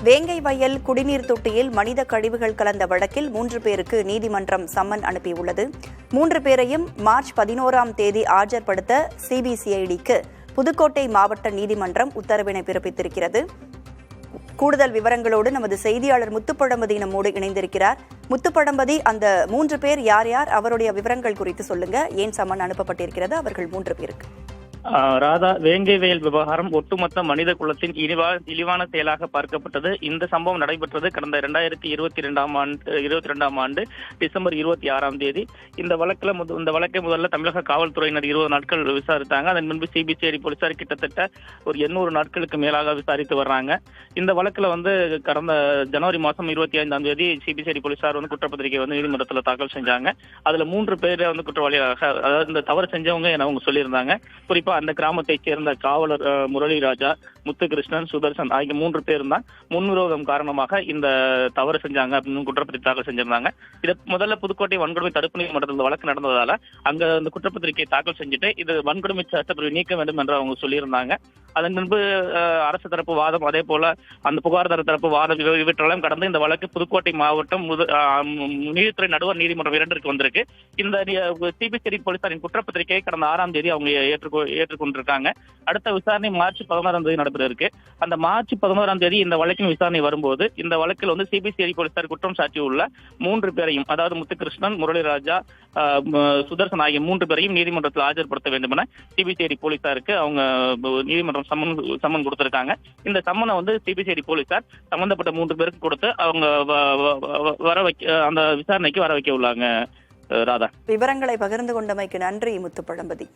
வேங்கை வயல் குடிநீர் தொட்டியில் மனித கழிவுகள் கலந்த வழக்கில் 3 பேருக்கு நீதிமன்றம் சம்மன் அனுப்பியுள்ளது. 3 பேரையும் மார்ச் 11ஆம் தேதி ஆஜர்படுத்த சிபிசிஐடிக்கு புதுக்கோட்டை மாவட்ட நீதிமன்றம் உத்தரவினை பிறப்பித்திருக்கிறது. கூடுதல் விவரங்களோடு நமது செய்தியாளர் முத்துப்பழம்பதி நம்மோடு இணைந்திருக்கிறார். முத்துப்பழம்பதி, அந்த 3 பேர் யார் யார், அவருடைய விவரங்கள் குறித்து சொல்லுங்க. ஏன் சம்மன் அனுப்பப்பட்டிருக்கிறது அவர்கள் 3 பேருக்கு? ராதா, வேங்கை வயல் விவகாரம் ஒட்டுமொத்த மனித குலத்தின் இழிவான செயலாக பார்க்கப்பட்டது. இந்த சம்பவம் நடைபெற்றது கடந்த 2022ஆம் ஆண்டு டிசம்பர் 26ஆம் தேதி. இந்த வழக்கை முதல்ல தமிழக காவல்துறையினர் 20 நாட்கள் விசாரித்தாங்க. அதன் முன்பு சிபிசிஐடி போலீசார் கிட்டத்தட்ட ஒரு 800 நாட்களுக்கு மேலாக விசாரித்து வர்றாங்க. இந்த வழக்குல கடந்த ஜனவரி மாதம் 25ஆம் தேதி சிபிசிஐடி போலீசார் குற்றப்பத்திரிகை நீதிமன்றத்தில் தாக்கல் செஞ்சாங்க. அதுல 3 பேர் குற்றவாளியாக, அதாவது இந்த தவறு செஞ்சவங்க என அவங்க சொல்லியிருந்தாங்க. குறிப்பா அந்த கிராமத்தைச் சேர்ந்த காவலர் முரளிராஜா, முத்துகிருஷ்ணன், சுதர்சன் ஆகிய 3 பேரும் தான் முன்விரோதம் காரணமாக இந்த தவறு செஞ்சாங்க அப்படின்னு குற்றப்பத்திரிகை தாக்கல் செஞ்சிருந்தாங்க. இதை முதல்ல புதுக்கோட்டை வன்கொடுமை தடுப்பு நீதிமன்றத்தில் வழக்கு நடந்ததால அங்க இந்த குற்றப்பத்திரிகையை தாக்கல் செஞ்சுட்டு இது வன்கொடுமை சட்டப்பிரிவு நீக்க வேண்டும் என்று அவங்க சொல்லியிருந்தாங்க. அதன் முன்பு அரசு தரப்பு வாதம், அதே போல அந்த புகார்தார தரப்பு வாதம் இவற்றெல்லாம் கடந்து இந்த வழக்கு புதுக்கோட்டை மாவட்டம் நீதித்துறை நடுவர் நீதிமன்றம் 2ற்கு வந்திருக்கு. இந்த சிபிசிஐடி போலீசாரின் குற்றப்பத்திரிகையை கடந்த 6ஆம் தேதி அவங்க ஏற்றுக்கொண்டிருக்காங்க. அடுத்த விசாரணை மார்ச் 16ஆம் தேதி நடைபெற இருக்கு. அந்த மார்ச் 11ஆம் தேதி இந்த வழக்கின் விசாரணை வரும்போது இந்த வழக்கில் சிபிசிஐடி போலீசார் குற்றம் சாட்டியுள்ள 3 பேரையும், அதாவது முத்துகிருஷ்ணன், முரளிராஜா, சுதர்சன் ஆகிய 3 பேரையும் நீதிமன்றத்தில் ஆஜர்படுத்த வேண்டும் என சிபிசிஐடி போலீசாருக்கு அவங்க நீதிமன்றம் சம்மன் கொடுத்திருக்காங்க. இந்த சம்மனை சிபிசிஐடி போலீசார் சம்பந்தப்பட்ட 3 பேருக்கு கொடுத்து அவங்க அந்த விசாரணைக்கு வர வைக்க உள்ளாங்க. ராதா, விவரங்களை பகிர்ந்து கொண்டமைக்கு நன்றி முத்துப்பழம்பதி.